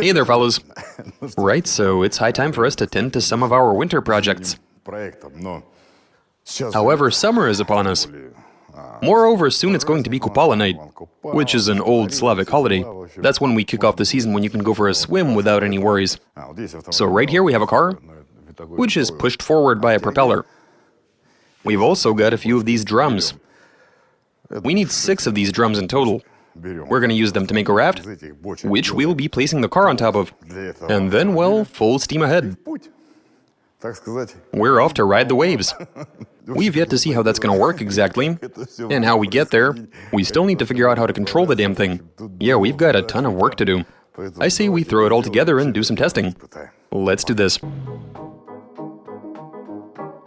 Hey there, fellas. Right, so it's high time for us to tend to some of our winter projects. However, summer is upon us. Moreover, soon it's going to be Kupala night, which is an old Slavic holiday. That's when we kick off the season when you can go for a swim without any worries. So right here we have a car, which is pushed forward by a propeller. We've also got a few of these drums. We need 6 of these drums in total. We're going to use them to make a raft, which we'll be placing the car on top of. And then, well, full steam ahead. We're off to ride the waves. We've yet to see how that's going to work exactly, and how we get there. We still need to figure out how to control the damn thing. Yeah, we've got a ton of work to do. I say we throw it all together and do some testing. Let's do this.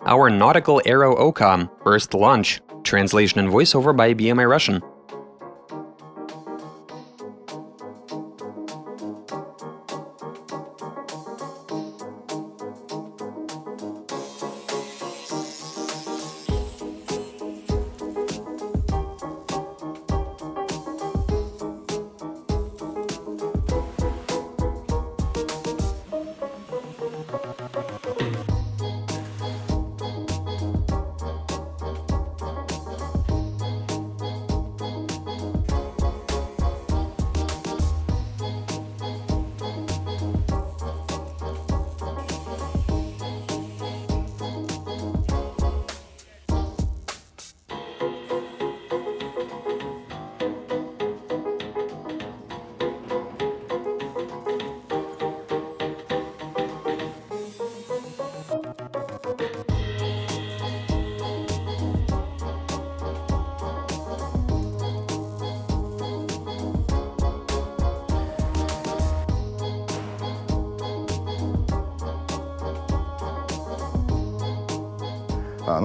Our nautical aero-Oka first launch. Translation and voiceover by BMI Russian.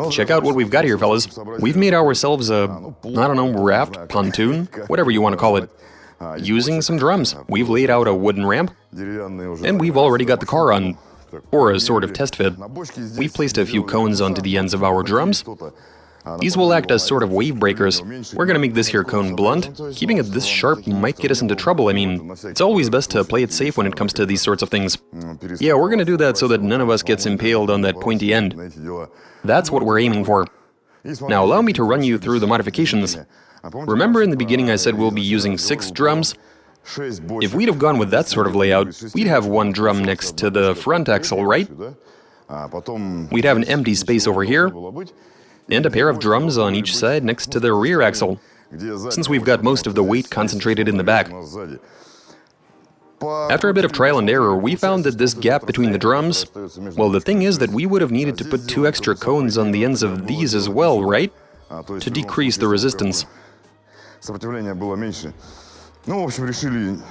Check out what we've got here, fellas. We've made ourselves a, raft, pontoon, whatever you want to call it, using some drums. We've laid out a wooden ramp, and we've already got the car on, or a sort of test fit. We've placed a few cones onto the ends of our drums. These will act as sort of wave breakers. We're gonna make this here cone blunt. Keeping it this sharp might get us into trouble. I mean, it's always best to play it safe when it comes to these sorts of things. Yeah, we're gonna do that so that none of us gets impaled on that pointy end. That's what we're aiming for. Now allow me to run you through the modifications. Remember in the beginning I said we'll be using 6 drums? If we'd have gone with that sort of layout, we'd have 1 drum next to the front axle, right? We'd have an empty space over here, and a pair of drums on each side next to the rear axle, since we've got most of the weight concentrated in the back. After a bit of trial and error, we found that this gap between the drums, well, the thing is that we would have needed to put 2 extra cones on the ends of these as well, right? To decrease the resistance.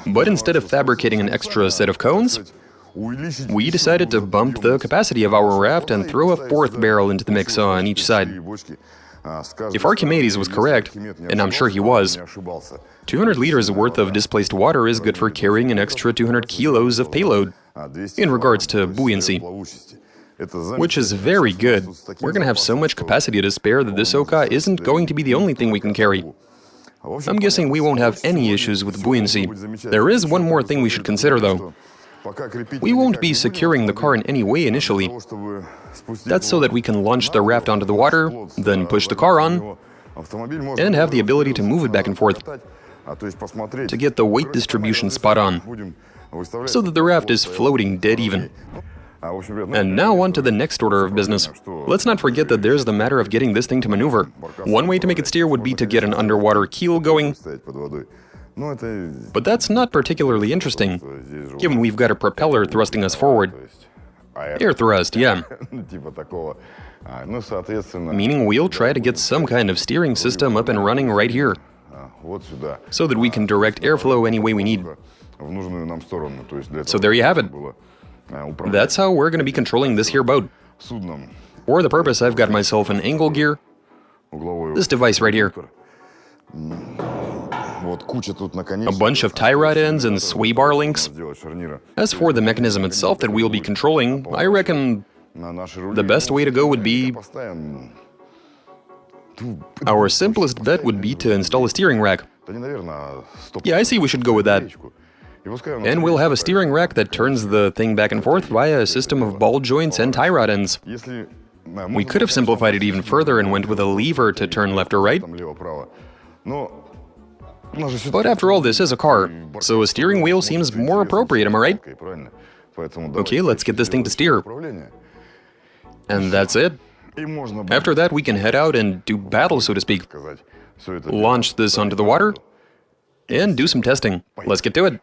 But instead of fabricating an extra set of cones, we decided to bump the capacity of our raft and throw a 4th barrel into the mix on each side. If Archimedes was correct, and I'm sure he was, 200 liters worth of displaced water is good for carrying an extra 200 kilos of payload, in regards to buoyancy, which is very good. We're going to have so much capacity to spare that this Oka isn't going to be the only thing we can carry. I'm guessing we won't have any issues with buoyancy. There is one more thing we should consider, though. We won't be securing the car in any way initially. That's so that we can launch the raft onto the water, then push the car on, and have the ability to move it back and forth, to get the weight distribution spot on, so that the raft is floating dead even. And now on to the next order of business. Let's not forget that there's the matter of getting this thing to maneuver. One way to make it steer would be to get an underwater keel going, but that's not particularly interesting, given we've got a propeller thrusting us forward. Air thrust, yeah. Meaning we'll try to get some kind of steering system up and running right here, so that we can direct airflow any way we need. So there you have it. That's how we're going to be controlling this here boat. For the purpose, I've got myself an angle gear, this device right here, a bunch of tie rod ends and sway bar links. As for the mechanism itself that we'll be controlling, I reckon the best way to go would be... Our simplest bet would be to install a steering rack. Yeah, I see we should go with that. And we'll have a steering rack that turns the thing back and forth via a system of ball joints and tie rod ends. We could have simplified it even further and went with a lever to turn left or right. But after all, this is a car, so a steering wheel seems more appropriate, am I right? Okay, let's get this thing to steer. And that's it. After that, we can head out and do battle, so to speak. Launch this onto the water and do some testing. Let's get to it.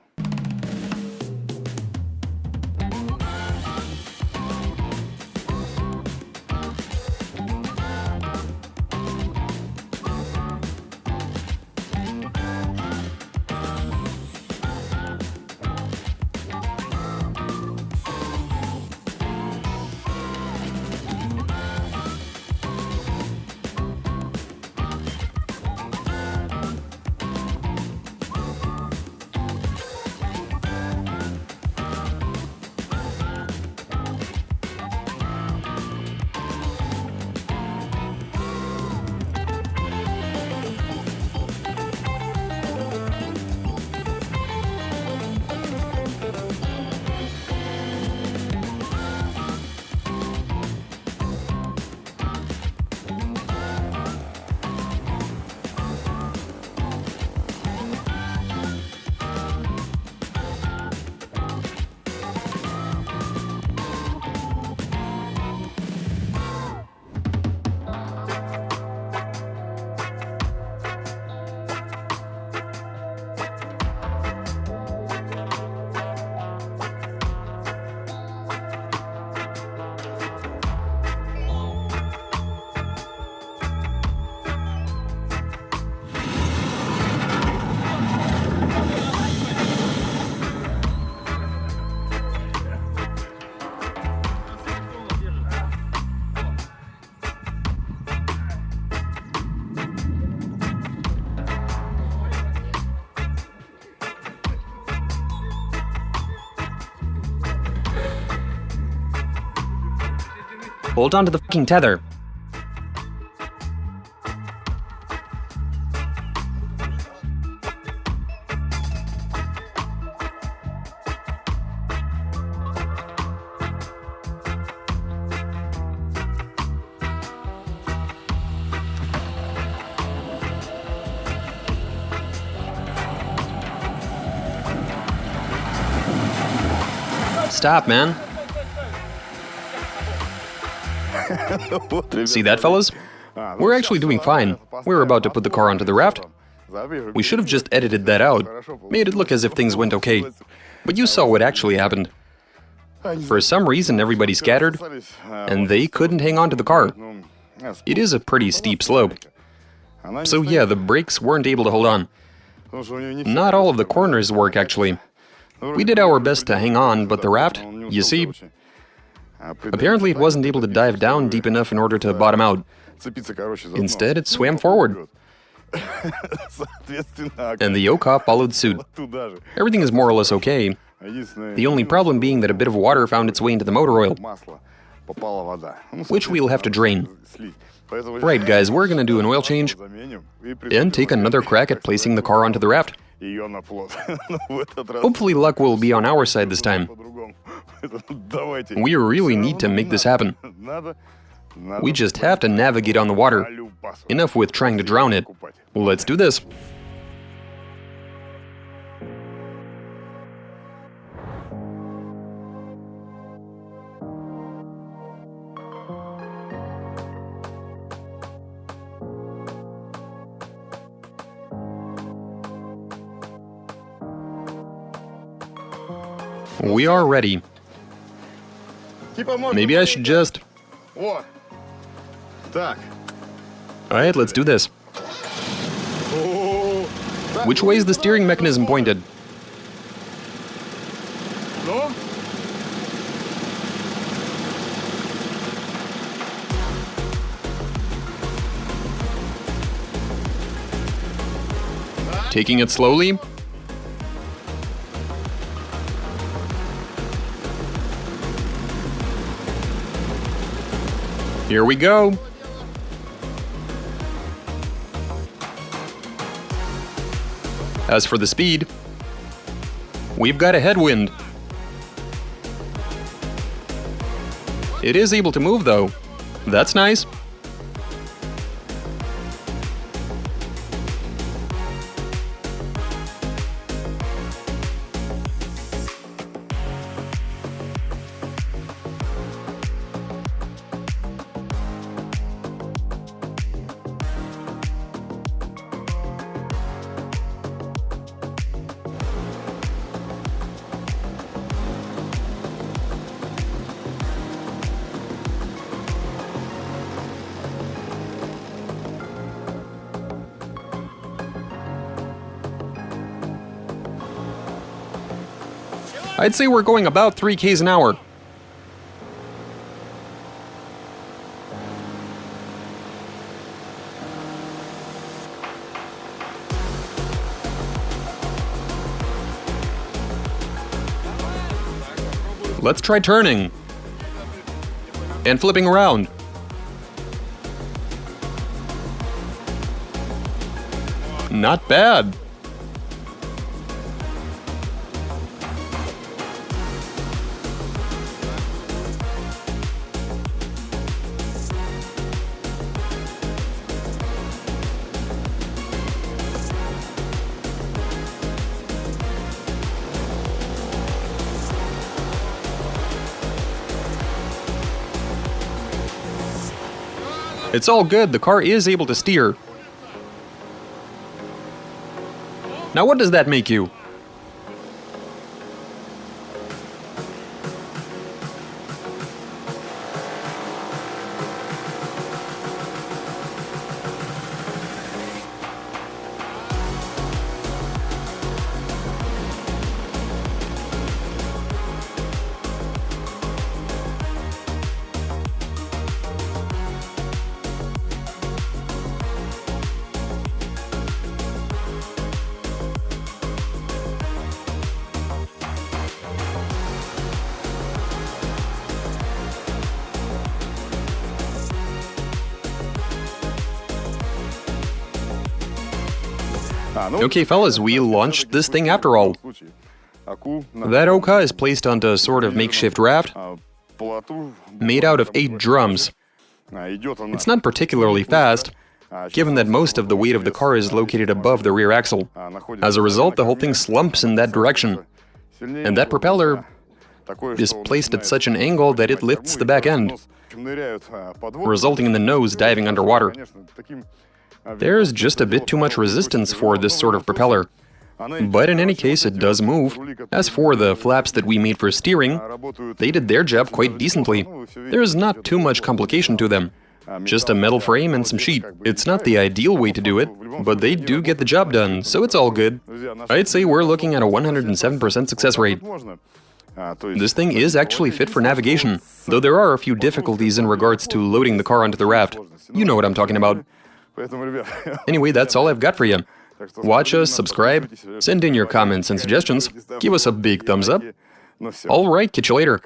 Hold on to the fucking tether. Stop, man. See that, fellas? We're actually doing fine. We're about to put the car onto the raft. We should have just edited that out, made it look as if things went okay. But you saw what actually happened. For some reason, everybody scattered, and they couldn't hang on to the car. It is a pretty steep slope. So yeah, the brakes weren't able to hold on. Not all of the corners work, actually. We did our best to hang on, but the raft, you see, apparently it wasn't able to dive down deep enough in order to bottom out. Instead, it swam forward. And the Oka followed suit. Everything is more or less okay. The only problem being that a bit of water found its way into the motor oil, which we'll have to drain. Right, guys, we're gonna do an oil change and take another crack at placing the car onto the raft. Hopefully luck will be on our side this time. We really need to make this happen. We just have to navigate on the water. Enough with trying to drown it. Let's do this. We are ready. Maybe I should just... Alright, let's do this. Which way is the steering mechanism pointed? Taking it slowly. Here we go. As for the speed, We've got a headwind. It is able to move, though. That's nice. I'd say we're going about 3 k's an hour. Let's try turning. And flipping around. Not bad. It's all good, the car is able to steer. Now what does that make you? Okay, fellas, we launched this thing after all. That Oka is placed onto a sort of makeshift raft made out of 8 drums. It's not particularly fast, given that most of the weight of the car is located above the rear axle. As a result, the whole thing slumps in that direction. And that propeller is placed at such an angle that it lifts the back end, resulting in the nose diving underwater. There's just a bit too much resistance for this sort of propeller. But in any case, it does move. As for the flaps that we made for steering, they did their job quite decently. There's not too much complication to them. Just a metal frame and some sheet. It's not the ideal way to do it, but they do get the job done, so it's all good. I'd say we're looking at a 107% success rate. This thing is actually fit for navigation, though there are a few difficulties in regards to loading the car onto the raft. You know what I'm talking about. Anyway, that's all I've got for you. Watch us, subscribe, send in your comments and suggestions, give us a big thumbs up. All right, catch you later.